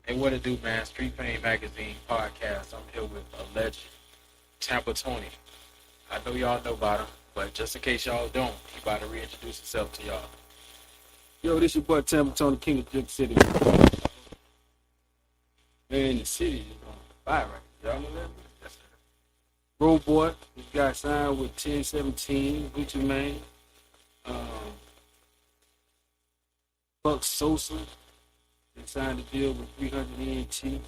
Hey, what it do, man? Street Pain Magazine podcast. I'm here with a legend, Tampa Tony. I know y'all know about him, but just in case y'all don't, he about to reintroduce himself to y'all. Yo, this your boy Tampa Tony, King of Drip City. Man, the city is on fire right now. Y'all know that? Yes, sir. Bro boy, this guy signed with 1017, Gucci Mane. Buck Sosa. They signed a deal with 300 ENT.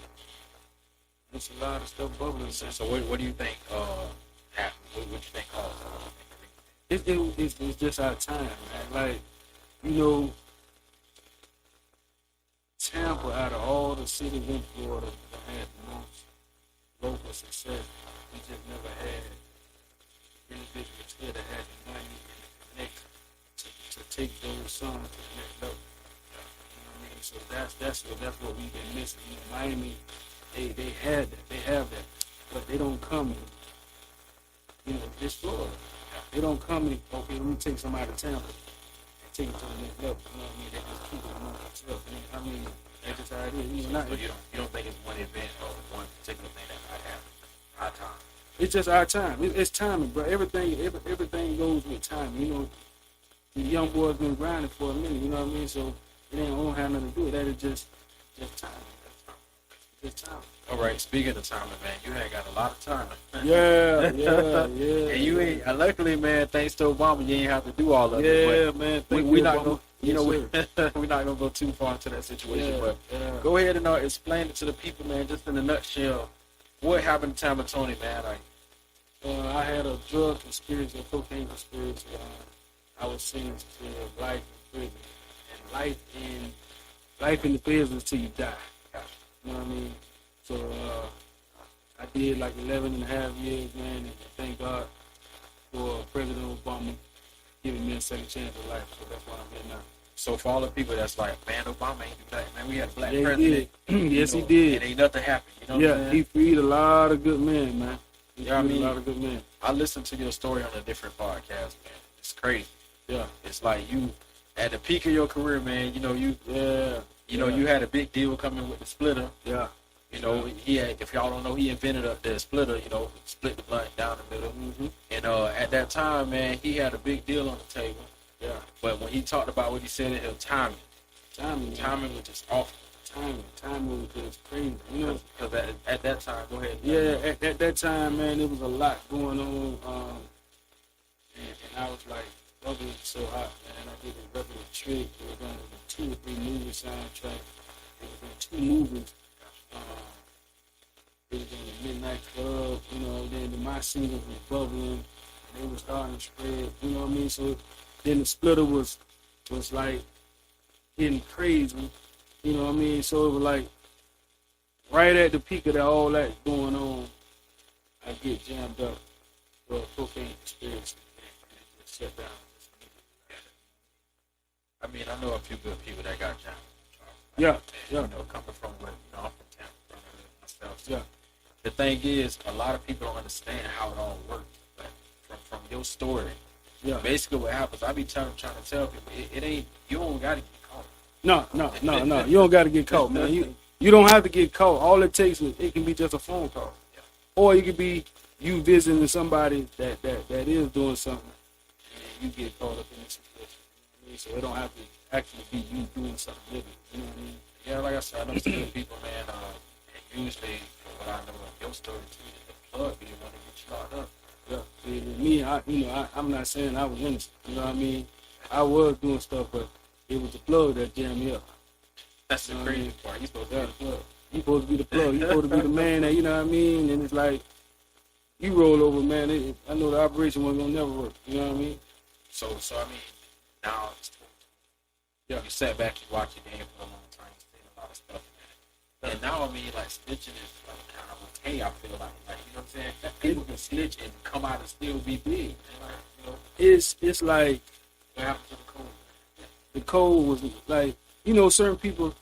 There's a lot of stuff bubbling. So what do you think happened? What you think caused It's just our time, man. Like, you know, Tampa, out of all the cities in Florida that had the most local success, we just never had individuals here that had the money and the connection to take those songs to the next level. You know what I mean? So that's what we've been missing. You know, Miami, they had that, they have that, but they don't come in. You know, this Florida, they don't come in. Okay, let me take somebody to Tampa and take it to the next level. You know what I mean? They just keep it among themselves. I mean, that's just how it is. So you don't think it's one event or one particular thing that might happen? Our time. It's just our time. It's timing, bro. Everything goes with time. You know, the young boys been grinding for a minute. You know what I mean? So it don't have nothing to do with that. It's just time. Just time. All right. Speaking of timing, man, you ain't got a lot of time. Yeah. And you ain't. Luckily, man, thanks to Obama, you ain't have to do all of Yeah, it. man. We're not gonna. You know, Yes, we're not gonna go too far into that situation. Yeah, but yeah. go ahead and explain it to the people, man. Just in a nutshell, what happened to Tampa Tony, man? Like, I had a drug conspiracy, a cocaine conspiracy. I was sentenced to life in prison, and life in the prison until you die. You know what I mean? So I did like 11 and a half years, man, and thank God for President Obama giving me a second chance of life. So that's why I'm here now. so for all the people that's like, man, Obama ain't do that, man. We had a black Yeah, he president. did. Yes, he And did. ain't nothing happened. You know what I'm Yeah, saying? he freed a lot of good men, man. He Yeah, I freed mean- a lot of good men. I listened to your story on a different podcast, man. It's crazy. Yeah, It's like you at the peak of your career, man. You know yeah. you had a big deal coming with the splitter. Yeah. You know, he had, if y'all don't know, he invented the splitter, you know, split the blunt down the middle. Mm-hmm. And at that time, man, he had a big deal on the table. Yeah. But when he talked about what he said in his timing Timing was just awful. Timing was just crazy. You know? Because at that time, go ahead. Yeah, at that time, man, there was a lot going on. And I was like, brother, it's so hot, man. I did a regular trick. It was on a 2 or 3 movie soundtrack. It was on 2 movies. It was in the Midnight Club, you know, then my singles was bubbling. They were starting to spread, you know what I mean? So then the splitter was like getting crazy, you know what I mean? So it was like right at the peak of all that going on, I get jammed up for a cocaine conspiracy and it just shut down. I mean, I know a few good people that got jammed. Yeah, You know, coming from where, I'm from Tampa, myself. So yeah. the thing is, a lot of people don't understand how it all works. But from your story, Yeah. basically what happens, I be trying to tell people, it ain't, you don't got to get caught. No. You don't got to get caught, man. You don't have to get caught. All it takes is it can be just a phone call, Yeah. or it could be you visiting somebody that is doing something, and you get caught up in a situation. You know what I mean? So it don't have to actually be you doing something with it. You know what I mean? Yeah, like I said, I know some good people, man. And usually, from what I know of your story too, the plug be the one that gets you locked up. Yeah. See, with me, I'm not saying I was innocent. You know what I mean? I was doing stuff, but it was the plug that jammed me up. That's the You know what I crazy mean? part. You supposed to Yeah, be the plug. you supposed to be the plug. You supposed to be the man that, you know what I mean? And it's like, you roll over, man. I know the operation wasn't gonna never work. You know what I mean? So I mean, now it's yeah, you sat back, you watch your game for a long time, you seen a lot of stuff, man. And now I mean, like snitching is like kind of okay. I feel like you know what I'm saying. People can snitch and come out and still be big. Like, you know, It's like what happened to the code? the code was like, you know, certain people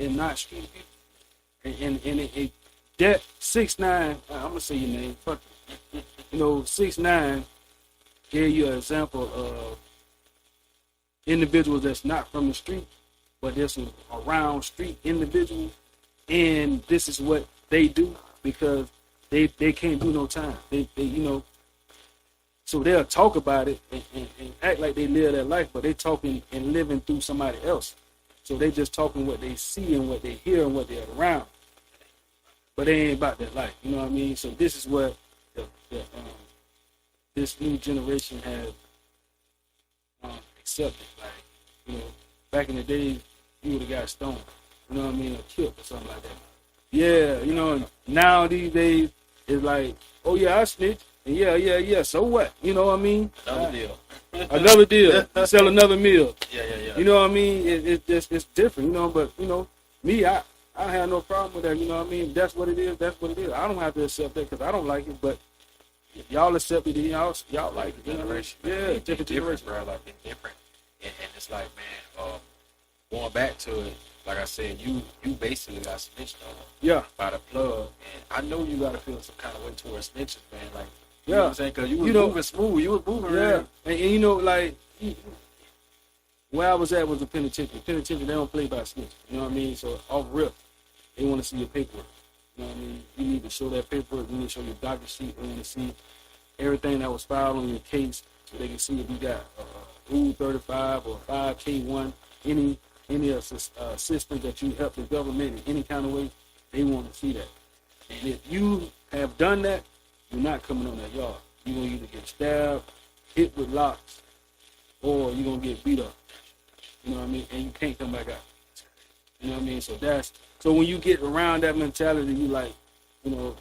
are not street people, and that 6ix9ine, I'm gonna say your name, fuck it. You know, 6ix9ine gave you an example of individuals that's not from the street, but there's some around street individuals and this is what they do because they can't do no time. They so they'll talk about it and act like they live that life, but they talking and living through somebody else. So they just talking what they see and what they hear and what they're around, but they ain't about that life. You know what I mean? So this is what this new generation has accepted. Like, back in the day, you would have got stoned. You know what I mean? Or killed or something like that. Yeah, now these days, it's like, oh yeah, I snitch. And yeah. So what? You know what I mean? Another deal. Another deal. Sell another meal. Yeah. You know what I mean? It's different, But me, I have no problem with that. You know what I mean? That's what it is. That's what it is. I don't have to accept that because I don't like it. But y'all accept it. Y'all like it. Generation. Yeah, different generation, bro. Like it's different. And it's like, man, going back to it, like I said, you basically got snitched on by the plug. And I know you got to feel some kind of way towards snitching, man. Like, you know what I'm saying? Because you was moving smooth. You was moving around. And like, where I was at was the penitentiary. Penitentiary, they don't play by snitch. You know what I mean? So, off rip, they want to see your paperwork. You know what I mean? You need to show that paperwork. You need to show your docket sheet. They want to see everything that was filed on your case so they can see if you got Rule 35 or 5K1, any assistance that you help the government in any kind of way. They want to see that. And if you have done that, you're not coming on that yard. You're going to either get stabbed, hit with locks, or you're going to get beat up. You know what I mean? And you can't come back out. You know what I mean? So when you get around that mentality, you like, and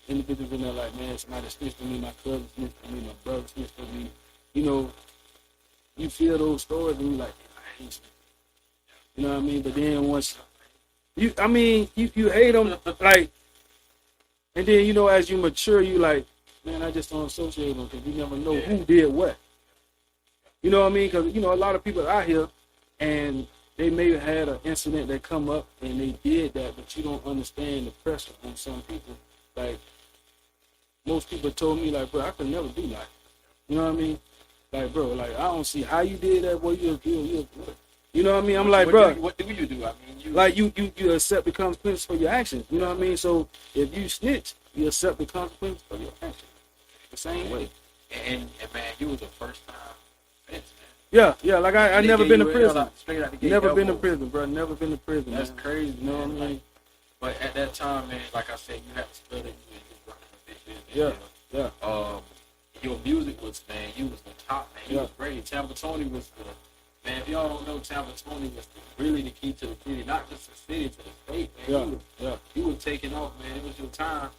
individuals in there like, man, somebody snitched on me, my cousin snitched on me, my brother snitched on me. You feel those stories and you're like, I hate snitching. You know what I mean? But then once you hate them, like, and then, as you mature, you like, man, I just don't associate them because you never know who did what. You know what I mean? Because, a lot of people out here, and they may have had an incident that come up, and they did that, but you don't understand the pressure on some people. Like, most people told me, like, bro, I could never do that. You know what I mean? Like, bro, like, I don't see how you did that, boy. You know what I mean? I'm like, bro. What do you do? I mean, like, you accept the consequences for your actions. You know what I mean? So if you snitch, you accept the consequences for your actions. The same way. And man, you was the first time snitch, man. Yeah. Like I never been to prison. Never been to prison, bro. Never been to prison. That's man. crazy. You know what I mean? But at that time, man, like I said, you had to study. You was working a big business. Yeah. Your music was, man, you was the top, man. You was great. Tampa Tony was man, if y'all don't know, Tampa Tony was really the key to the city, not just the city, to the state, man. You was taking off, man. It was your time.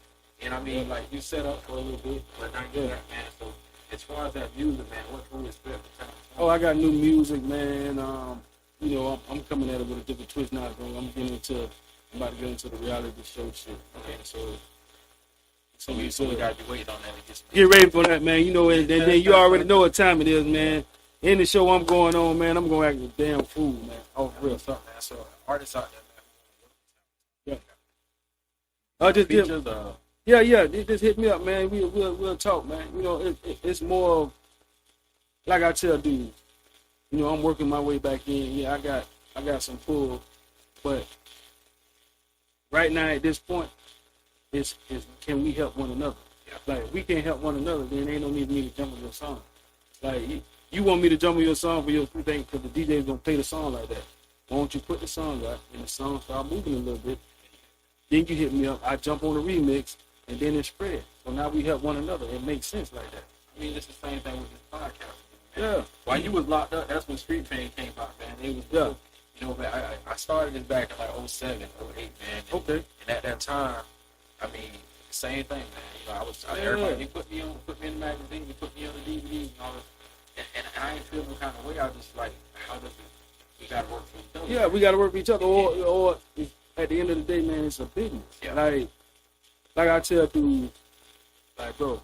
And I mean, like, you set up for a little bit, but now you're back, man. So as far as that music, man, what can we expect for Tampa Tony? Oh, I got new music, man. I'm coming at it with a different twist now, bro. I'm about to get into the reality show shit. Okay, so we gotta be waiting on that. Get ready for that, man. And then you already know what time it is, man. In the show I'm going on, man, I'm going to act a damn fool, man. Off real stuff, man. So artists out there, man. Yeah. Just hit me up, man. We'll talk, man. It's more of, like I tell dudes, I'm working my way back in. Yeah, I got some pull, but right now at this point, it's can we help one another? Like, if we can't help one another, then ain't no need for me to jump on your song. Like, you want me to jump on your song for your thing because the DJ is going to play the song like that. Why don't you put the song out and the song start moving a little bit? Then you hit me up, I jump on the remix, and then it spread. So now we help one another. It makes sense like that. I mean, it's the same thing with this podcast. Man. Yeah. While you was locked up, that's when Street Fame came out, man. It was man, I started this back in like 07, 08, man. Okay. And at that time, I mean, same thing, man. Everybody, they put me in the magazine, they put me on the DVD and all that. And I ain't feel no kind of way. I just like, how does it, we gotta work for each other. Yeah, we gotta work for each other. Or at the end of the day, man, it's a business. Yeah. Like I tell dudes, like, bro,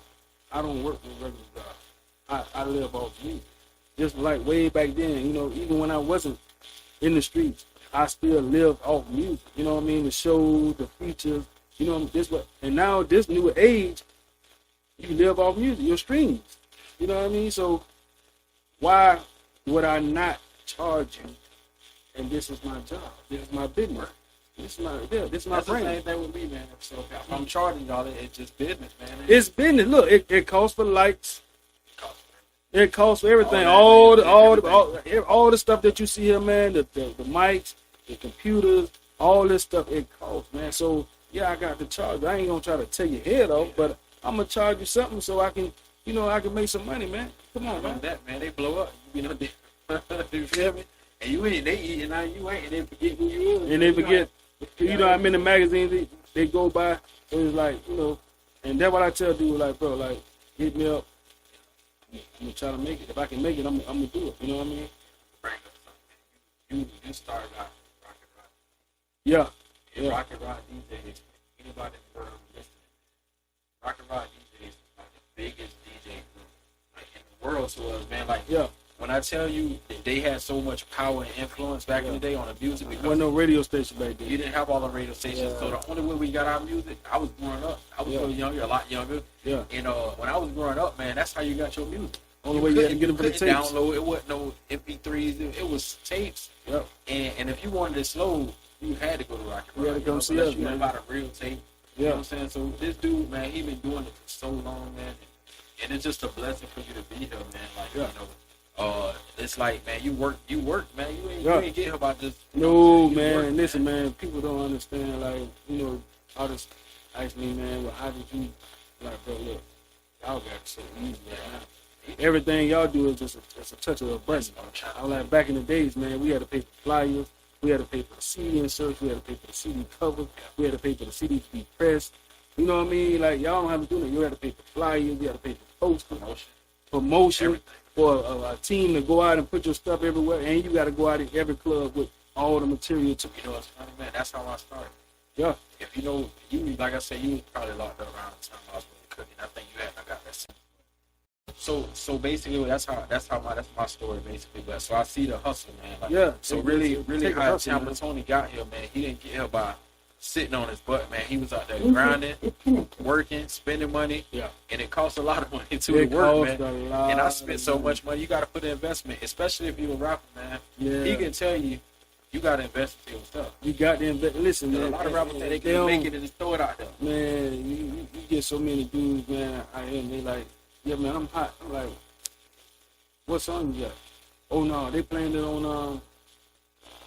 I don't work with regular jobs. I live off music. Just like way back then, even when I wasn't in the streets, I still lived off music. You know what I mean? The shows, the features, and now this new age, you live off music, your streams. You know what I mean? So why would I not charge you? And this is my job. This is my business. This is my That's the brand. same thing with me, man. So if I'm charging y'all, it's just business, man. It's business. Look, it costs for lights. It costs for everything. All All the stuff that you see here, man. The mics, the computers, all this stuff. It costs, man. So yeah, I got to charge. I ain't gonna try to tear your head off, but I'm gonna charge you something so I can, I can make some money, man. Come on, man. That man, they blow up. You feel me? And you ain't, they eating now. You ain't, and they forget who you is. And they forget, how many magazines they go by. So it's like, and that's what I tell dudes, like, bro, like, hit me up. I'm gonna try to make it. If I can make it, I'm gonna do it. You know what I mean? You started out Rocket Rock. Yeah. Rocket Rock DJs. Anybody in the world listening? Rocket Rock DJs is like the biggest DJ group in the world to us, man. Like, when I tell you that they had so much power and influence back in the day on the music, because there wasn't no radio station back then. You didn't have all the radio stations, so the only way we got our music, I was growing up. I was really younger, a lot younger. Yeah. And when I was growing up, man, that's how you got your music. Only way you had to get them for the tapes. Download. It wasn't no MP3s. It was tapes. Yep. And if you wanted it slow, you had to go to Rocket Rock. You had to come see us, man. About a real tape. You know what I'm saying? So this dude, man, he been doing it for so long, man. And it's just a blessing for you to be here, man. Like, it's like, man, you work, man. You ain't get here about this. No, man. Work, listen, man. People don't understand. Like, artists ask me, man, well, how did you? Like, bro, look, y'all got it so easy right now. Everything y'all do is just a touch of a button. I was like, back in the days, man, we had to pay for flyers, we had to pay for the CD inserts, we had to pay for the CD cover, we had to pay for the CD to be pressed. You know what I mean? Like, y'all don't have to do that. You had to pay for flyers, you had to pay for posters, promotion, for a team to go out and put your stuff everywhere, and you got to go out in every club with all the material to. You know, it's funny, man. That's how I started. Yeah. If you like I said, you was probably locked up around the time I was really cooking. I think you had. I got that. So basically, that's my story basically. But so I see the hustle, man. Like, So really how Tampa Tony got here, man. He didn't get here by sitting on his butt, man. He was out there grinding, working, spending money, and it costs a lot of money to work, man. And I spent so much money. You got to put an investment, especially if you're a rapper, man. Yeah. He can tell you. You got to invest in your stuff. You got to invest. Listen, man. A lot of rappers they can make it and just throw it out there. Man, you get so many dudes, man. They like, yeah, man, I'm hot. I'm like, what song you got? Oh no, they playing it on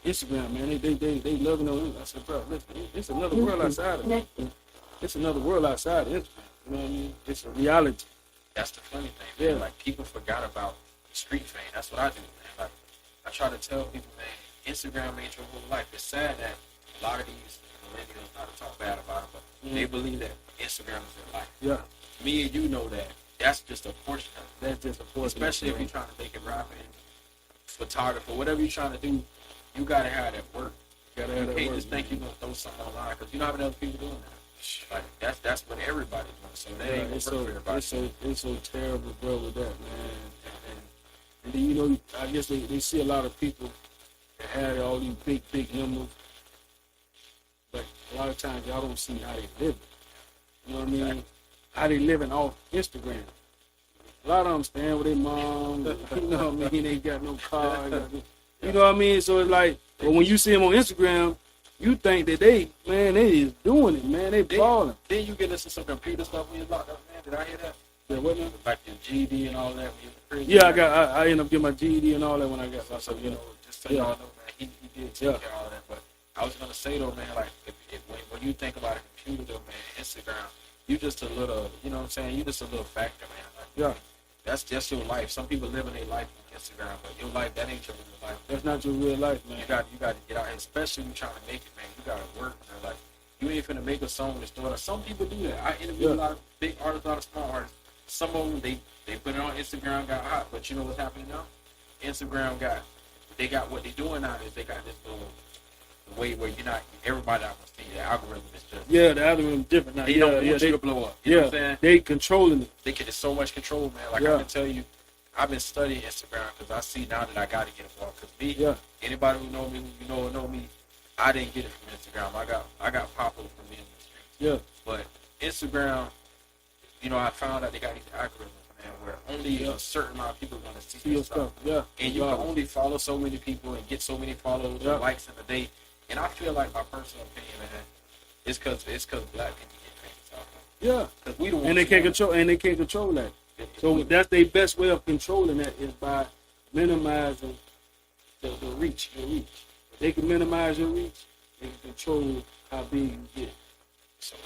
Instagram, man. They loving it. I said, bro, listen, it's another world outside of it. It's another world outside of Instagram. You know what I mean? It's a reality. That's the funny thing, man. Like, people forgot about street fame. That's what I do, man. Like, I try to tell people, man, Instagram ain't your whole life. It's sad that a lot of these millennials, not to talk bad about it, but they believe that Instagram is their life. Yeah. Me and you know that. That's just a portion of it. That's just a portion. Especially if you're trying to make it rapping, photographer, whatever you're trying to do, you gotta have that work. You can't just think you're gonna throw something online because you know how many other people doing that. Like that's what everybody's doing. So they ain't gonna work for everybody. It's so terrible, bro, with that, man. And then, I guess they see a lot of people that have all these big numbers, but a lot of times y'all don't see how they live. You know what I mean? Exactly. How they living off Instagram. A lot of them stand with their mom. You know what I mean? They ain't got no car. You know what I mean? So it's like, but when you see them on Instagram, you think that they is doing it, man. They balling. Then you get into some computer stuff when you're locked up, man. Did I hear that? Yeah, what now? Like your GED and all that. Yeah, I ended up getting my GED and all that when I got so just so y'all know, man, he did take care of all that. But I was gonna say though, man, like when you think about a computer though, man, Instagram, you just a little, you know what I'm saying? You just a little factor, man. Like, that's just your life. Some people living their life on Instagram, but your life, that ain't your real life. That's not your real life, man. You got to get out here, especially when you're trying to make it, man. You got to work, man. Like, you ain't finna make a song and store it. Some people do that. I interview a lot of big artists, a lot of small artists. Some of them, they put it on Instagram, got hot, but you know what's happening now? Instagram got what they doing now is they got this little way where you're not, everybody not gonna see the algorithm is just. Yeah, the algorithm is different now. They don't want you to blow up. You know what I'm saying? They controlling it. They get so much control, man. Like I can tell you, I've been studying Instagram because I see now that I got to get involved. Because anybody who know me, who know me, I didn't get it from Instagram. I got popular from being in the streets. Yeah. But Instagram, I found out they got these algorithms, man, where only a certain amount of people are going to see your stuff. Yeah. And you can only follow so many people and get so many followers and likes in a day. And I feel like my personal opinion, man, it's because black people get famous out Yeah, because we don't. and they can't control that. So that's their best way of controlling that is by minimizing the reach. Your reach. If they can minimize your reach, they can control how big you get. So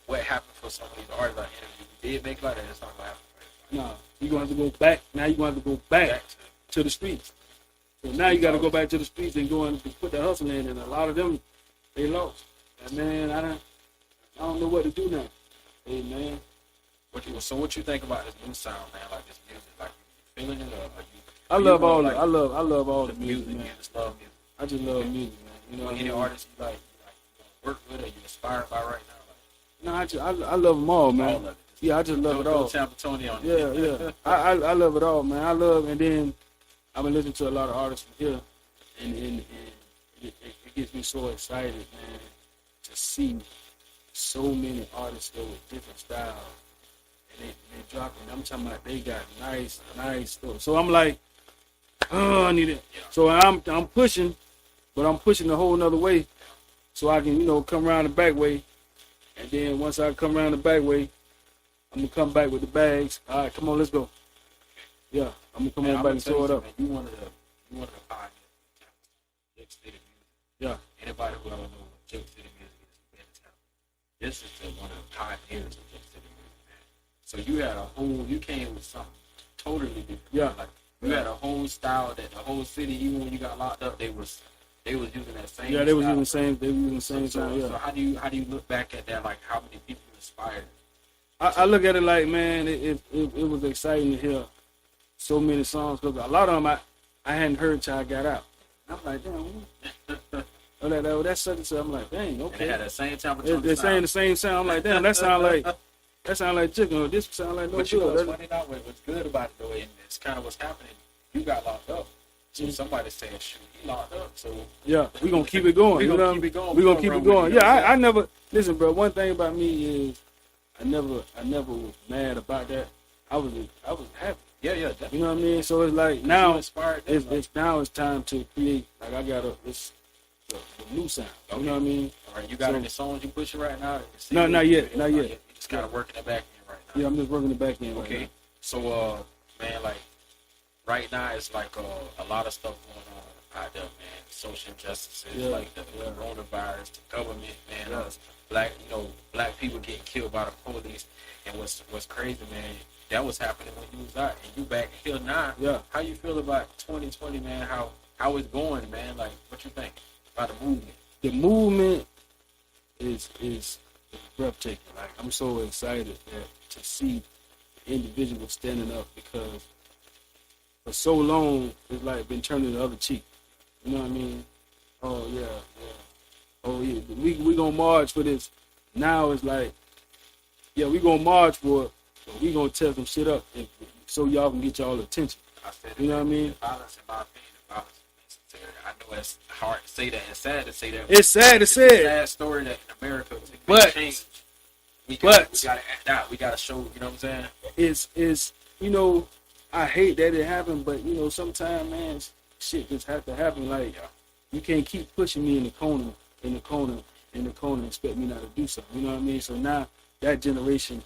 what happened for some of these artists I interviewed? Did make like that? It's not gonna happen. No, you're gonna have to go back. Now you're gonna have to go back to the streets. So now you got to go back to the streets and go and put the hustle in. And a lot of them, they lost. And man, I don't know what to do now. Hey man. What you think about this new sound, man? Like this music, like you feeling it, or are you? I love all the music, man. You just love music. I just love music, man. You know, any artists you like work with, or you inspired by right now? Like, no, I love them all, man. All of it. Yeah, I just love it all. Tampa Tony on yeah. I love it all, man. I love, and then I've been listening to a lot of artists from here, and it gets me so excited, man, to see so many artists there with different styles. And they dropping. I'm talking about they got nice stuff. So I'm like, oh, I need it. So I'm pushing, but I'm pushing a whole nother way, so I can come around the back way, and then once I come around the back way, I'm gonna come back with the bags. All right, come on, let's go. Yeah, I'm gonna come on back and throw it up. Man, you wanted to pioneer Jake City music. Yeah. Anybody who ever know what Jake City music is in town, this is one of the pioneers of Jake City music, man. So you came with something totally different. Yeah. Like you had a whole style that the whole city, even when you got locked up, they was using that same. Yeah, they was using the same. They were using the same So style. Yeah. So how do you look back at that? Like how many people inspired? I look at it like, man, it was exciting to hear so many songs because a lot of them I hadn't heard till I got out. I'm like, damn. That's such and such. I'm like, dang, okay. And they had that same time. They're saying the same sound. I'm like, damn, that sound like chicken. Or this sound like no good. But what's good about it though, and it's kind of what's happening. You got locked up. So somebody's saying, shoot, he locked up. So yeah, we gonna keep it going. We gonna keep it going. We gonna keep it going. Yeah, I never listen, bro. One thing about me is I never was mad about that. I was happy. Yeah, definitely. You know what I mean? So it's like now it's time to create. Like I got the new sound. You know what I mean? All right, you got any songs you pushing right now? No, not yet. You just kind of working it back in right now. Yeah, I'm just working it back in. Okay. Right now. So man, like right now it's like a lot of stuff going on out there, man. Social injustices, like the coronavirus, the government, man. Black people getting killed by the police. And what's crazy, man, that was happening when you was out, and you back here now. Yeah. How you feel about 2020, man? How it's going, man? Like, what you think about the movement? The movement is breathtaking. Like I'm so excited to see individuals standing up because for so long it's like been turning the other cheek. You know what I mean? Oh yeah. Oh yeah. We gonna march for this. Now it's like, yeah, we gonna march for it, but we gonna tear some shit up so y'all can get y'all attention. You know what I mean? Violence, in my opinion, violence is necessary. I know it's hard to say that. It's sad to say that. It's sad to say it. It's a sad story that in America change. We gotta act out. We gotta show. You know what I'm saying? It's I hate that it happened, but sometimes, man, shit just have to happen. Like you can't keep pushing me in the corner, and expect me not to do something. You know what I mean? So now that generation,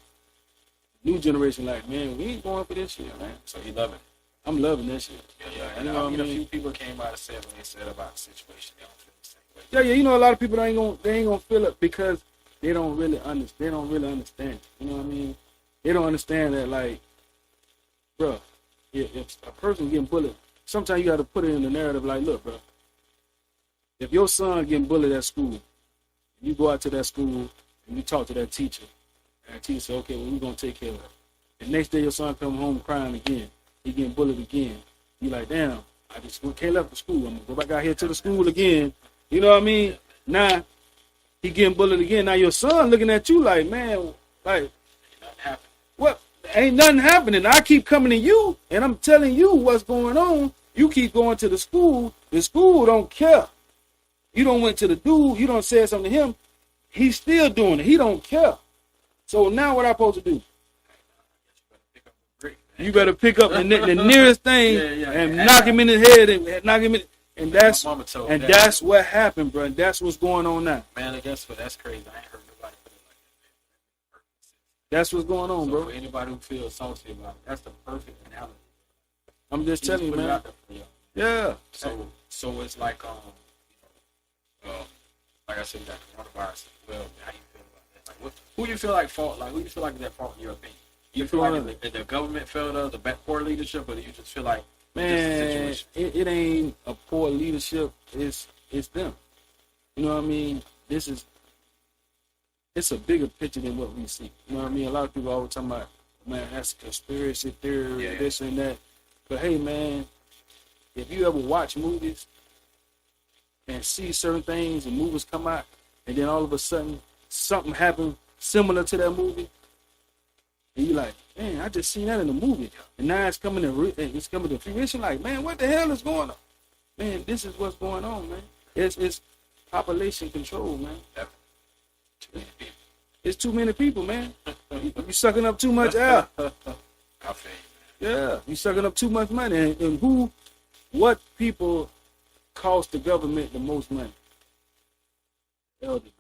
new generation, like, man, we ain't going for this shit, man. So you love it. I'm loving that shit. Yeah. And you know what I mean? A few people came out and said when they said about the situation, they don't feel the same way. Yeah. A lot of people they ain't gonna feel it because they don't really understand. They don't really understand. You know what I mean? They don't understand that, like, bro, if a person getting bullied, sometimes you got to put it in the narrative. Like, look, bro, if your son getting bullied at school, you go out to that school and you talk to that teacher, and the teacher say, okay, well, we're gonna take care of it. The next day your son come home crying again. He getting bullied again. You like, damn, I just can't left the school. I'm gonna go back out here to the school again. You know what I mean? Now he getting bullied again. Now your son looking at you like, man, like, what? Ain't nothing happening. I keep coming to you and I'm telling you what's going on. You keep going to the school. The school don't care. You don't went to the dude. You don't say something to him. He's still doing it. He don't care. So now what I supposed to do? You better pick up the nearest thing and knock him in the head and knock him in. And Man, that's my mama told and me that. that's what happened, bro. That's what's going on now. Man, I guess what? That's crazy. I ain't heard nobody put it like that. That's what's going on, So bro. for anybody who feels salty about it, that's the perfect analogy. I'm just telling you, put it man. out there for y'all. Yeah. So it's like like I said, that coronavirus. Well, how you feel about that? Like, who you feel like fault? Like, who you feel like is at fault in your opinion? You feel like the government failed us, the poor leadership, or do you just feel like Man, it ain't a poor leadership. It's them. You know what I mean? It's a bigger picture than what we see. You know what I mean? A lot of people always talking about, man, that's conspiracy theory, this and that. But hey, man, if you ever watch movies and see certain things and movies come out, and then all of a sudden something happens similar to that movie, and you're like, man, I just seen that in the movie, and now it's coming to fruition. Like, man, what the hell is going on? Man, this is what's going on, man. It's population control, man. too many people? It's too many people, man. You sucking up too much air. I feel you, man. Yeah, you sucking up too much money. And what people cost the government the most money? Elderly.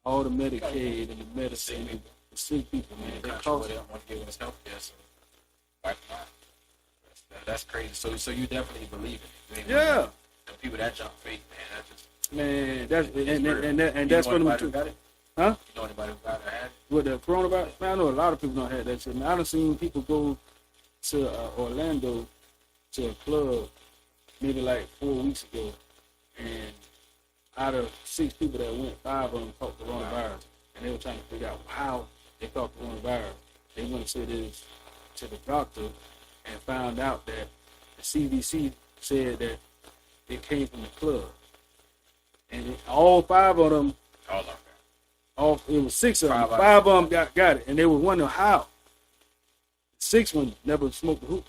All the Medicaid and the medicine. The sick people, man. They cost They don't want to give us health care, so why not? That's crazy. So you definitely believe it. Yeah. The people that jump fake, man, that just and that's what I'm got it. Huh? You know anybody who got it? Had it? With the coronavirus? Man, I know a lot of people don't have that shit. Man, I done seen people go to Orlando to a club maybe like 4 weeks ago, and out of 6 people that went, 5 of them caught coronavirus, and they were trying to figure out how they caught coronavirus. They went and said this to the doctor and found out that the CDC said that it came from the club, and all 5 of them. It was 6 of them. 5 of them got it, and they were wondering how. 6 ones never smoked the hookah,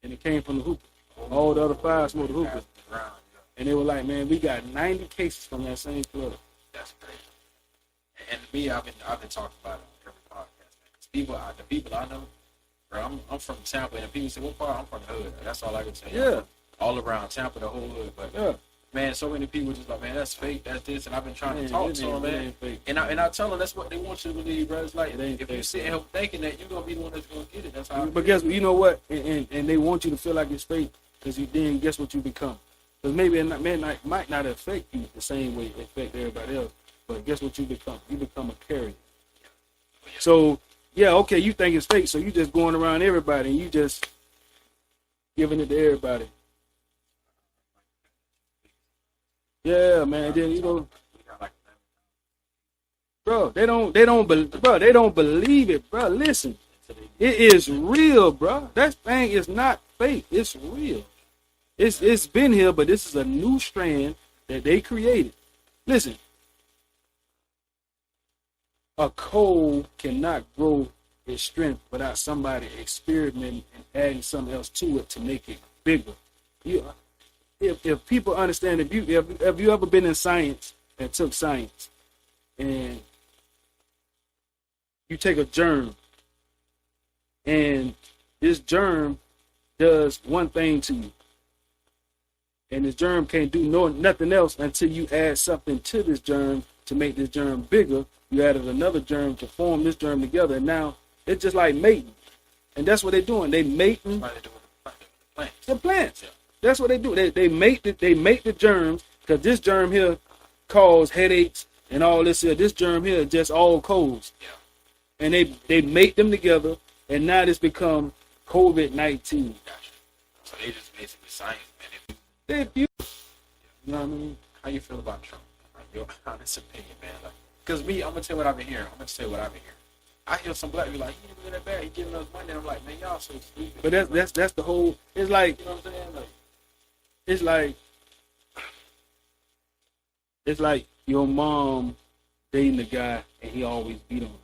and it came from the hookah. All the other 5 smoked the hookah, and they were like, "Man, we got 90 cases from that same club." That's crazy. And me, I've been talking about it on every podcast, man. 'Cause the people I know, bro, I'm from Tampa, and people say, "What part?" I'm from the hood. That's all I can say. Yeah. All around Tampa, the whole hood, but Yeah. man, so many people just like, man, that's fake, that's this, and I've been trying to talk to them, man. Fake. And I tell them that's what they want you to believe, bro. It's like, if fake. you sit here thinking that, you're gonna be the one that's gonna get it. That's how. But guess what? You know what? And they want you to feel like it's fake, because you then guess what you become. Because maybe it might not affect you the same way it affect everybody else, but guess what you become? You become a carrier. So yeah, okay, you think it's fake, so you just going around everybody and you just giving it to everybody. Yeah, man. Then bro, they don't believe it, bro. Listen, it is real, bro. That thing is not fake. It's real. It's been here, but this is a new strand that they created. Listen, a coal cannot grow its strength without somebody experimenting and adding something else to it to make it bigger. If people understand, if you ever been in science and took science, and you take a germ, and this germ does one thing to you, and this germ can't do nothing else until you add something to this germ to make this germ bigger. You added another germ to form this germ together, and now it's just like mating, and that's what they're doing. They mating the plants. Yeah. That's what they do. They mate the germs, because this germ here cause headaches and all this here. This germ here just all colds. Yeah. And they mate them together, and now this become COVID-19. Gotcha. So they just basically science, man. They're beautiful. You know what I mean? How you feel about Trump? Like, your honest opinion, man. Like, cause me, I'm gonna tell you what I've been hearing. I hear some black people like, he didn't do that bad. He giving us money. And I'm like, man, y'all so stupid. But that's the whole. It's like, you know what I'm saying? Like, it's like your mom dating a guy and he always beat on her.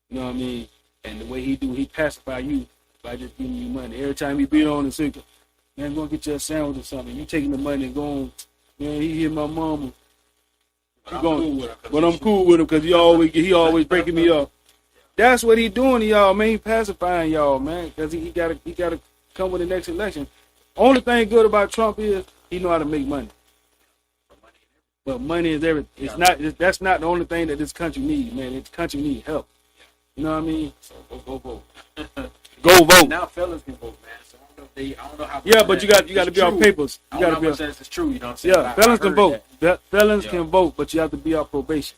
You know what I mean? And the way he pacify you by just giving you money. Every time he beat on and say, man, go get you a sandwich or something. You taking the money and going, man, he hit my mama. I'm cool with him. But I'm cool with him because he always breaking me up. That's what he doing to y'all, man. He pacifying y'all, man, because he gotta come with the next election. Only thing good about Trump is he know how to make money. For money and everything. But money is everything. It's not. That's not the only thing that this country needs, man. This country needs help. You know what I mean? So go vote. Go vote. Now fellas can vote, man. So I don't know how. Yeah, but you got to be on papers. You got to be. That's true. You know what I'm saying? Yeah, felons can vote. Felons can vote, but you have to be on probation.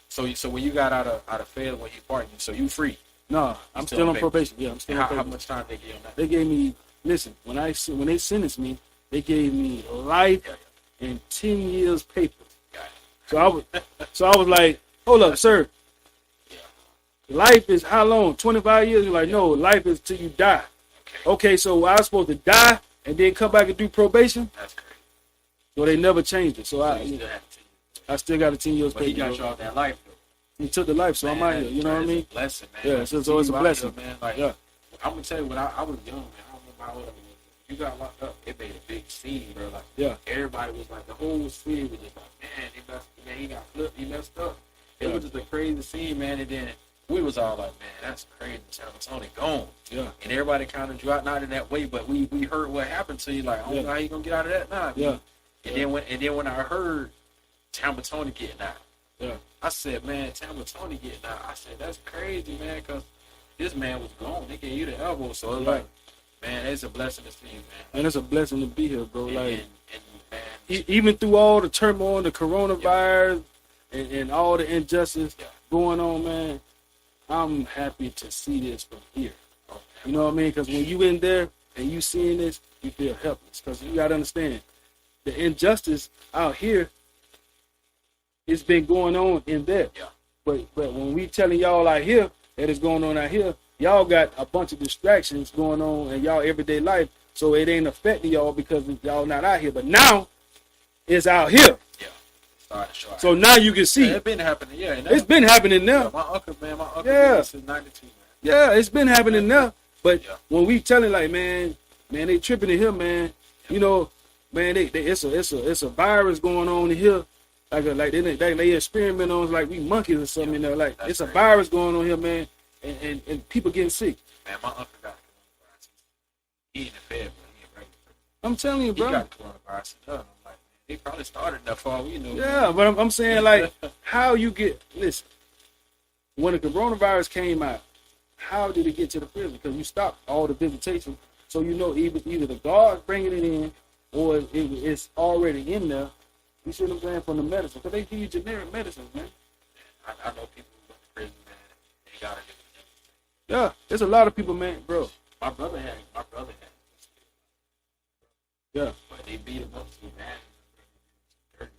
So when you got out of fail when you pardoned, so you free? No, I'm still on probation. Yeah, I'm still on probation. How much time they gave you on that? They gave me. Listen, when they sentenced me, they gave me life and 10 years papers. So I was like, hold up, sir. Life is how long? 25 years? You're like, no, life is till you die. Okay, so I was supposed to die and then come back and do probation? That's crazy. So they never changed it. So I still got a 10 years paper. But he got you off that life, though. He took the life, so man, I'm out here. You know what I mean? It's a blessing, man. Yeah, so it's a blessing. Here, man. Like, yeah. I'm going to tell you, when I was young, man, I don't remember how old I was. You got locked up, it made a big scene, bro. Like, yeah. Everybody was like, the whole city was just like, man, he got flipped, he messed up. It was just a crazy scene, man. And then we was all like, man, that's crazy. Tony gone. Yeah. And everybody kind of drew out, not in that way, but we heard what happened to you. Like, I don't know how you gonna get out of that now. Yeah. And then when I heard Tampa Tony getting out, yeah, I said, man, Tampa Tony getting out. I said, that's crazy, man, because this man was gone. They gave you the elbow, so it's like, man, it's a blessing to see you, man. And it's a blessing to be here, bro. And, like, man, even through all the turmoil, the coronavirus, and all the injustice going on, man, I'm happy to see this from here. You know what I mean? Because when you in there and you seeing this, you feel helpless. Because you got to understand, the injustice out here, it's been going on in there. Yeah. But when we telling y'all out here that it's going on out here, y'all got a bunch of distractions going on in y'all everyday life, so it ain't affecting y'all because y'all not out here. But now, it's out here. Yeah. So now you can see. Yeah, it's been happening. Yeah, it's been happening now. Yeah, my uncle been since 92, man. Yeah, it's been happening now. But when we telling like, man, they tripping in here, man. You know, man, it's a virus going on in here. Like they experiment on us like we monkeys or something. You know, like it's a virus going on here, man, and people getting sick. Man, my uncle got coronavirus. He in the bed, but he ain't ready. I'm telling you, bro. He got coronavirus. I'm like, man, they probably started that far. We know. Yeah, but I'm saying like, how you get? Listen, when the coronavirus came out, how did it get to the prison? Because you stopped all the visitation, so you know either the guards bringing it in or it's already in there. You see what I'm saying, from the medicine, because they give you generic medicines, man. I know people who went to prison, man. They gotta get it. Yeah, there's a lot of people, man, bro. My brother had. Yeah. But they beat him up so bad.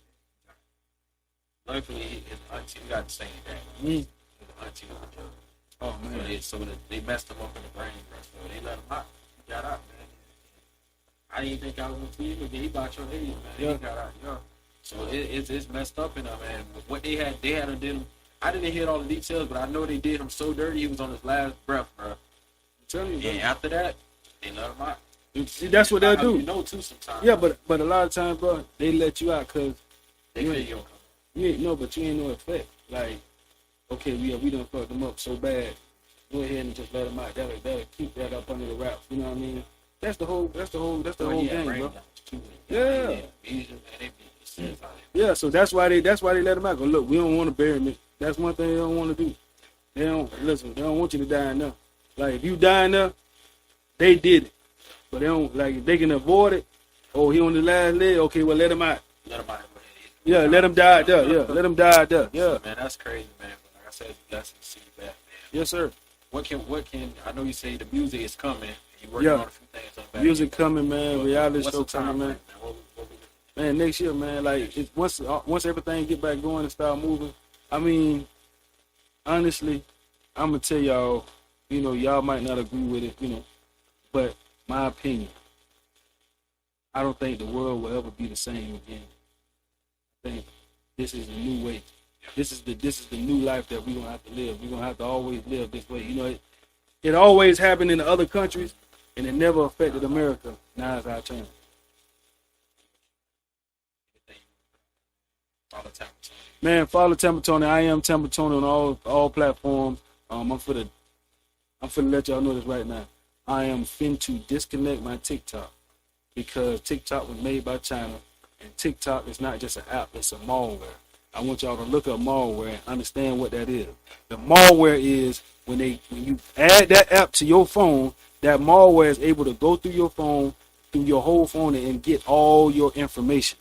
Luckily, his auntie got the same thing. His auntie was a judge. Oh man. So they messed him up in the brain, bro. So they let him out. He got out, man. I didn't think I was gonna see him again. He about your age, man. Yeah. He got out. Yeah. So it's messed up in there, man. What they had to do him. I didn't hear all the details, but I know they did him so dirty. He was on his last breath, bro. I'm telling you. And after that, they let him out. See, that's what they'll do. You know, too, sometimes. Yeah, but a lot of times, bro, they let you out because they feel you don't come. You ain't no, but you ain't no effect. Like, okay, we done fucked them up so bad. Go ahead and just let them out. That'll keep that up under the wraps. You know what I mean? That's the whole game, bro. Yeah. Yeah, so that's why they let them out. Go, look, we don't want to bury me. That's one thing they don't want to do. They don't want you to die in there. Like, if you die in there, they did it. But they don't, like, if they can avoid it, oh, he on the last leg, okay, well, let him out. Let him out. Yeah, let him die there. Yeah, let him die there. Yeah. Man, that's crazy, man. But like I said, it's a blessing to see you back, man. Yes, sir. What can, I know you say the music is coming. You working on a few things on the back. Music coming, man. Reality show coming, man. What Man, next year, man, like, once everything get back going and start moving, I mean, honestly, I'm going to tell y'all, you know, y'all might not agree with it, you know, but my opinion, I don't think the world will ever be the same again. I think this is a new way. This is the new life that we're going to have to live. We're going to have to always live this way. You know, it always happened in the other countries, and it never affected America. Now it's our turn. Man, follow Tampa Tony. I am Tampa Tony on all platforms. I'm finna let y'all know this right now. I am fin to disconnect my TikTok. because TikTok was made by China, and TikTok is not just an app; it's a malware. I want y'all to look up malware and understand what that is. The malware is when you add that app to your phone, that malware is able to go through your phone, through your whole phone, and get all your information.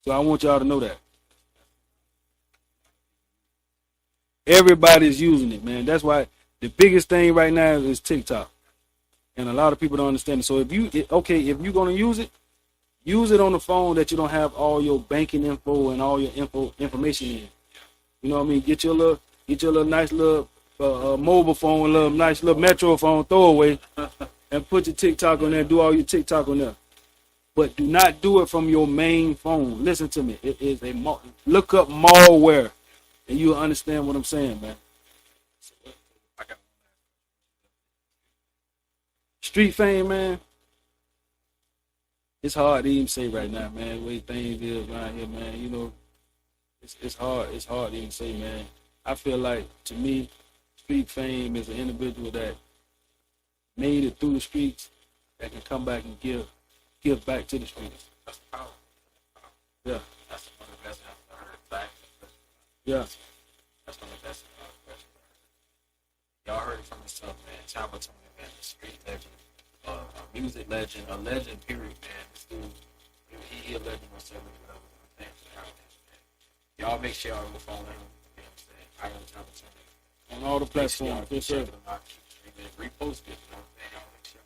So I want y'all to know that. Everybody's using it, man. That's why the biggest thing right now is TikTok, and a lot of people don't understand it. So if you're gonna use it on the phone that you don't have all your banking info and all your information in. You know what I mean? Get your little nice little mobile phone, a little nice little metro phone throwaway, and put your TikTok on there. Do all your TikTok on there, but do not do it from your main phone. Listen to me. It is look up malware, and you'll understand what I'm saying, man. Street fame, man. It's hard to even say right now, man. The way things is around here, man. You know, it's hard. It's hard to even say, man. I feel like, to me, street fame is an individual that made it through the streets that can come back and give back to the streets. That's the power. Yeah. That's one of the best I've heard. Yeah. That's one of the best questions. Y'all heard it from myself, man. Tampa told me, man, the street legend, a music legend, a legend, period, man. This dude, he a legend on so many levels. Y'all make sure y'all go follow him. You know what I'm saying? I am Tampa Tony. On all the platforms. Yes, sir. Repost it, you know what I'm saying? Y'all make sure.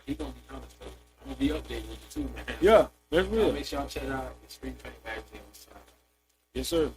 He gonna be honest, though. I'm gonna be updating with you too, man. Yeah, that's real. Make sure y'all check out the Street Fame magazine. Yes, sir.